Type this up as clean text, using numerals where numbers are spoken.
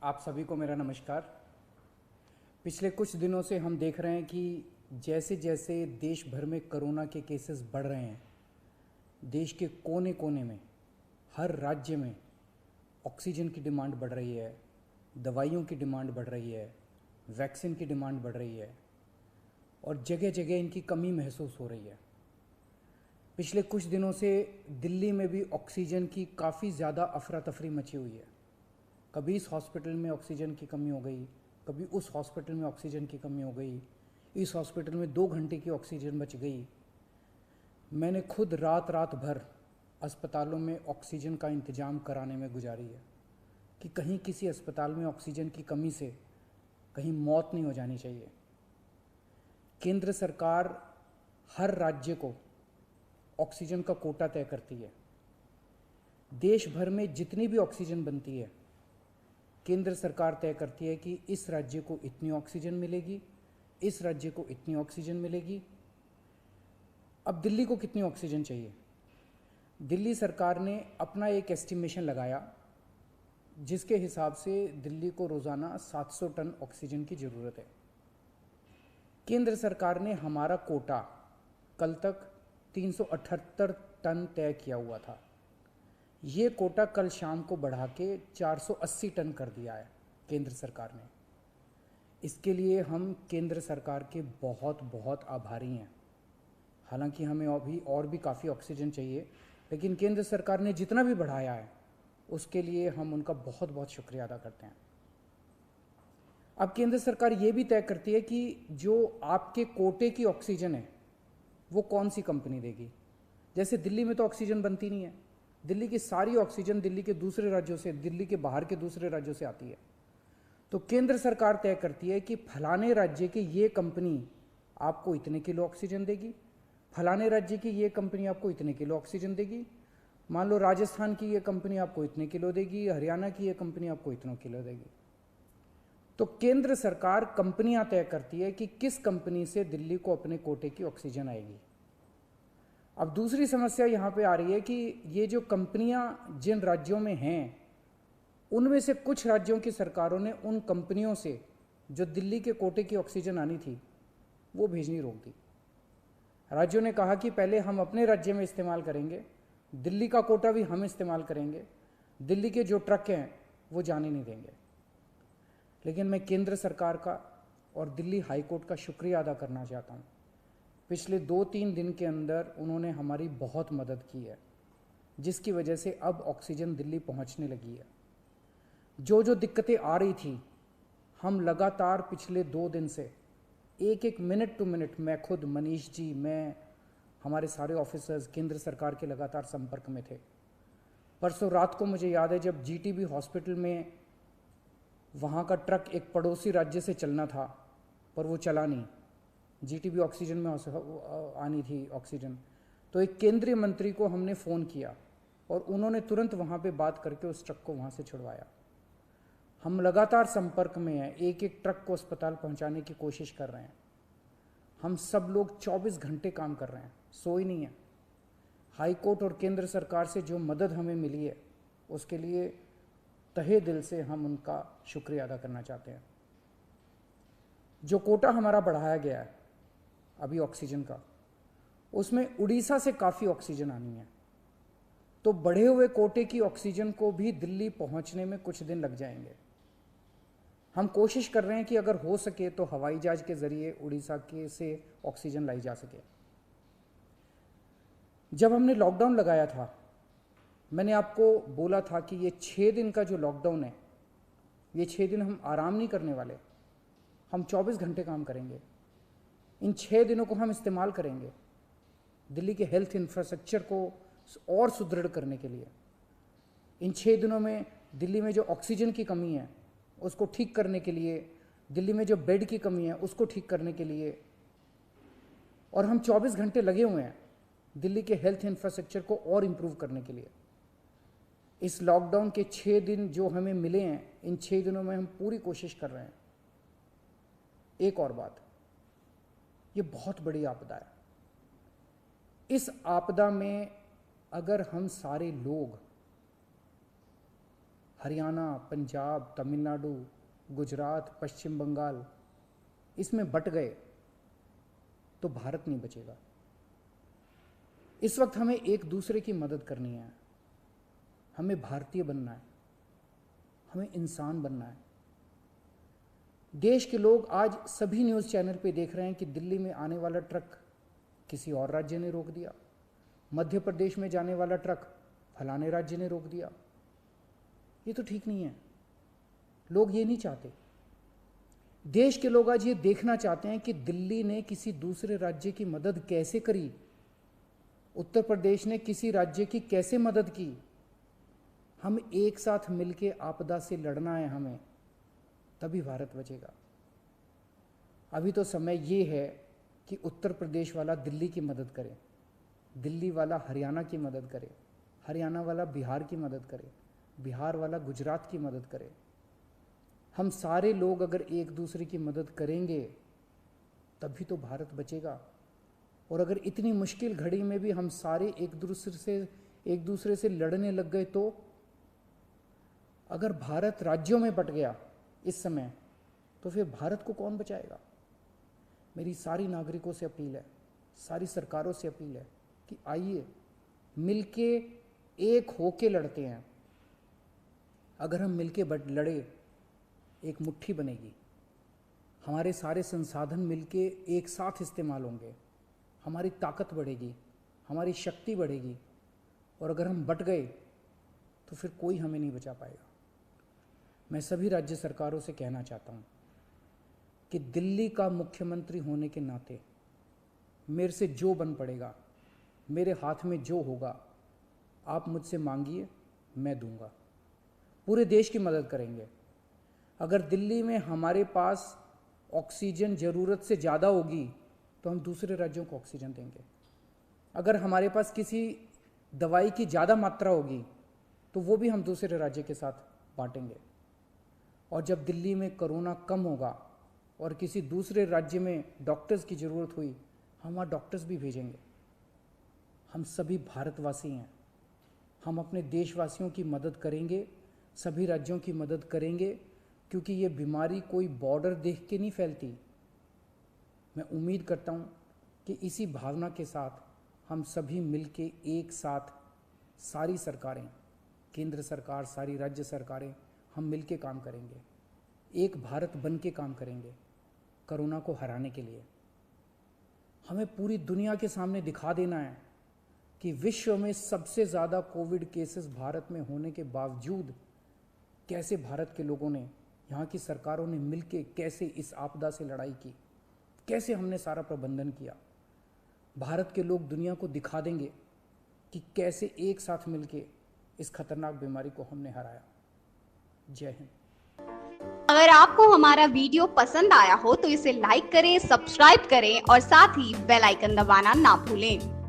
आप सभी को मेरा नमस्कार। पिछले कुछ दिनों से हम देख रहे हैं कि जैसे जैसे देश भर में कोरोना के केसेस बढ़ रहे हैं, देश के कोने कोने में, हर राज्य में ऑक्सीजन की डिमांड बढ़ रही है, दवाइयों की डिमांड बढ़ रही है, वैक्सीन की डिमांड बढ़ रही है और जगह जगह इनकी कमी महसूस हो रही है। पिछले कुछ दिनों से दिल्ली में भी ऑक्सीजन की काफ़ी ज़्यादा अफरा तफरी मची हुई है। कभी इस हॉस्पिटल में ऑक्सीजन की कमी हो गई, कभी उस हॉस्पिटल में ऑक्सीजन की कमी हो गई, इस हॉस्पिटल में 2 घंटे की ऑक्सीजन बच गई। मैंने खुद रात रात भर अस्पतालों में ऑक्सीजन का इंतज़ाम कराने में गुजारी है कि कहीं किसी अस्पताल में ऑक्सीजन की कमी से कहीं मौत नहीं हो जानी चाहिए। केंद्र सरकार हर राज्य को ऑक्सीजन का कोटा तय करती है। देश भर में जितनी भी ऑक्सीजन बनती है, केंद्र सरकार तय करती है कि इस राज्य को इतनी ऑक्सीजन मिलेगी, इस राज्य को इतनी ऑक्सीजन मिलेगी। अब दिल्ली को कितनी ऑक्सीजन चाहिए? दिल्ली सरकार ने अपना एक एस्टिमेशन लगाया जिसके हिसाब से दिल्ली को रोज़ाना 700 टन ऑक्सीजन की ज़रूरत है। केंद्र सरकार ने हमारा कोटा कल तक 378 टन तय किया हुआ था। ये कोटा कल शाम को बढ़ा के 480 टन कर दिया है केंद्र सरकार ने। इसके लिए हम केंद्र सरकार के बहुत बहुत आभारी हैं। हालांकि हमें अभी और भी काफ़ी ऑक्सीजन चाहिए, लेकिन केंद्र सरकार ने जितना भी बढ़ाया है उसके लिए हम उनका बहुत बहुत शुक्रिया अदा करते हैं। अब केंद्र सरकार ये भी तय करती है कि जो आपके कोटे की ऑक्सीजन है वो कौन सी कंपनी देगी। जैसे दिल्ली में तो ऑक्सीजन बनती नहीं है, दिल्ली की सारी ऑक्सीजन दिल्ली के दूसरे राज्यों से, दिल्ली के बाहर के दूसरे राज्यों से आती है। तो केंद्र सरकार तय करती है कि फलाने राज्य की ये कंपनी आपको इतने किलो ऑक्सीजन देगी, फलाने राज्य की ये कंपनी आपको इतने किलो ऑक्सीजन देगी। मान लो राजस्थान की ये कंपनी आपको इतने किलो देगी, हरियाणा की ये कंपनी आपको इतने किलो देगी। तो केंद्र सरकार कंपनियां तय करती है कि किस कंपनी से दिल्ली को अपने कोटे की ऑक्सीजन आएगी। अब दूसरी समस्या यहाँ पे आ रही है कि ये जो कंपनियां जिन राज्यों में हैं, उनमें से कुछ राज्यों की सरकारों ने उन कंपनियों से जो दिल्ली के कोटे की ऑक्सीजन आनी थी वो भेजनी रोक दी। राज्यों ने कहा कि पहले हम अपने राज्य में इस्तेमाल करेंगे, दिल्ली का कोटा भी हम इस्तेमाल करेंगे, दिल्ली के जो ट्रक हैं वो जाने नहीं देंगे। लेकिन मैं केंद्र सरकार का और दिल्ली हाई कोर्ट का शुक्रिया अदा करना चाहता हूँ। पिछले 2-3 दिन के अंदर उन्होंने हमारी बहुत मदद की है, जिसकी वजह से अब ऑक्सीजन दिल्ली पहुँचने लगी है। जो जो दिक्कतें आ रही थी, हम लगातार पिछले 2 दिन से एक एक मिनट टू मिनट, मैं खुद, मनीष जी, मैं, हमारे सारे ऑफिसर्स केंद्र सरकार के लगातार संपर्क में थे। परसों रात को मुझे याद है जब जीटीबी हॉस्पिटल में वहाँ का ट्रक एक पड़ोसी राज्य से चलना था पर वो चला नहीं, जीटीबी ऑक्सीजन में आनी थी ऑक्सीजन, तो एक केंद्रीय मंत्री को हमने फ़ोन किया और उन्होंने तुरंत वहाँ पे बात करके उस ट्रक को वहाँ से छुड़वाया। हम लगातार संपर्क में हैं, एक एक ट्रक को अस्पताल पहुँचाने की कोशिश कर रहे हैं। हम सब लोग 24 घंटे काम कर रहे हैं, सोई नहीं है। हाई कोर्ट और केंद्र सरकार से जो मदद हमें मिली है उसके लिए तहे दिल से हम उनका शुक्रिया अदा करना चाहते हैं। जो कोटा हमारा बढ़ाया गया है अभी ऑक्सीजन का, उसमें उड़ीसा से काफ़ी ऑक्सीजन आनी है, तो बढ़े हुए कोटे की ऑक्सीजन को भी दिल्ली पहुंचने में कुछ दिन लग जाएंगे। हम कोशिश कर रहे हैं कि अगर हो सके तो हवाई जहाज के जरिए उड़ीसा के से ऑक्सीजन लाई जा सके। जब हमने लॉकडाउन लगाया था, मैंने आपको बोला था कि ये 6 दिन का जो लॉकडाउन है, ये 6 दिन हम आराम नहीं करने वाले, हम 24 घंटे काम करेंगे। इन 6 दिनों को हम इस्तेमाल करेंगे दिल्ली के हेल्थ इंफ्रास्ट्रक्चर को और सुदृढ़ करने के लिए। इन 6 दिनों में दिल्ली में जो ऑक्सीजन की कमी है उसको ठीक करने के लिए, दिल्ली में जो बेड की कमी है उसको ठीक करने के लिए, और हम 24 घंटे लगे हुए हैं दिल्ली के हेल्थ इंफ्रास्ट्रक्चर को और इम्प्रूव करने के लिए। इस लॉकडाउन के 6 दिन जो हमें मिले हैं, इन 6 दिनों में हम पूरी कोशिश कर रहे हैं। एक और बात, ये बहुत बड़ी आपदा है। इस आपदा में अगर हम सारे लोग हरियाणा, पंजाब, तमिलनाडु, गुजरात, पश्चिम बंगाल इसमें बट गए तो भारत नहीं बचेगा। इस वक्त हमें एक दूसरे की मदद करनी है, हमें भारतीय बनना है, हमें इंसान बनना है। देश के लोग आज सभी न्यूज़ चैनल पे देख रहे हैं कि दिल्ली में आने वाला ट्रक किसी और राज्य ने रोक दिया, मध्य प्रदेश में जाने वाला ट्रक फलाने राज्य ने रोक दिया। ये तो ठीक नहीं है, लोग ये नहीं चाहते। देश के लोग आज ये देखना चाहते हैं कि दिल्ली ने किसी दूसरे राज्य की मदद कैसे करी, उत्तर प्रदेश ने किसी राज्य की कैसे मदद की। हम एक साथ मिलके आपदा से लड़ना है हमें, तभी भारत बचेगा। अभी तो समय ये है कि उत्तर प्रदेश वाला दिल्ली की मदद करे, दिल्ली वाला हरियाणा की मदद करे, हरियाणा वाला बिहार की मदद करे, बिहार वाला गुजरात की मदद करे। हम सारे लोग अगर एक दूसरे की मदद करेंगे तभी तो भारत बचेगा। और अगर इतनी मुश्किल घड़ी में भी हम सारे एक दूसरे से लड़ने लग गए तो अगर भारत राज्यों में बट गया इस समय तो फिर भारत को कौन बचाएगा। मेरी सारी नागरिकों से अपील है, सारी सरकारों से अपील है कि आइए मिलके एक होके लड़ते हैं। अगर हम मिलके लड़े एक मुट्ठी बनेगी, हमारे सारे संसाधन मिलके एक साथ इस्तेमाल होंगे, हमारी ताकत बढ़ेगी, हमारी शक्ति बढ़ेगी। और अगर हम बट गए तो फिर कोई हमें नहीं बचा पाएगा। मैं सभी राज्य सरकारों से कहना चाहता हूँ कि दिल्ली का मुख्यमंत्री होने के नाते मेरे से जो बन पड़ेगा, मेरे हाथ में जो होगा, आप मुझसे मांगिए, मैं दूंगा। पूरे देश की मदद करेंगे। अगर दिल्ली में हमारे पास ऑक्सीजन ज़रूरत से ज़्यादा होगी तो हम दूसरे राज्यों को ऑक्सीजन देंगे। अगर हमारे पास किसी दवाई की ज़्यादा मात्रा होगी तो वो भी हम दूसरे राज्य के साथ बांटेंगे। और जब दिल्ली में कोरोना कम होगा और किसी दूसरे राज्य में डॉक्टर्स की ज़रूरत हुई, हम वहाँ डॉक्टर्स भी भेजेंगे। हम सभी भारतवासी हैं, हम अपने देशवासियों की मदद करेंगे, सभी राज्यों की मदद करेंगे, क्योंकि ये बीमारी कोई बॉर्डर देख के नहीं फैलती। मैं उम्मीद करता हूँ कि इसी भावना के साथ हम सभी मिलके एक साथ, सारी सरकारें, केंद्र सरकार, सारी राज्य सरकारें, हम मिलके काम करेंगे, एक भारत बन के काम करेंगे कोरोना को हराने के लिए। हमें पूरी दुनिया के सामने दिखा देना है कि विश्व में सबसे ज़्यादा कोविड केसेस भारत में होने के बावजूद कैसे भारत के लोगों ने, यहाँ की सरकारों ने मिलके कैसे इस आपदा से लड़ाई की, कैसे हमने सारा प्रबंधन किया। भारत के लोग दुनिया को दिखा देंगे कि कैसे एक साथ मिलके इस खतरनाक बीमारी को हमने हराया। जय हिंद। अगर आपको हमारा वीडियो पसंद आया हो तो इसे लाइक करें, सब्सक्राइब करें और साथ ही बेल आइकन दबाना ना भूलें।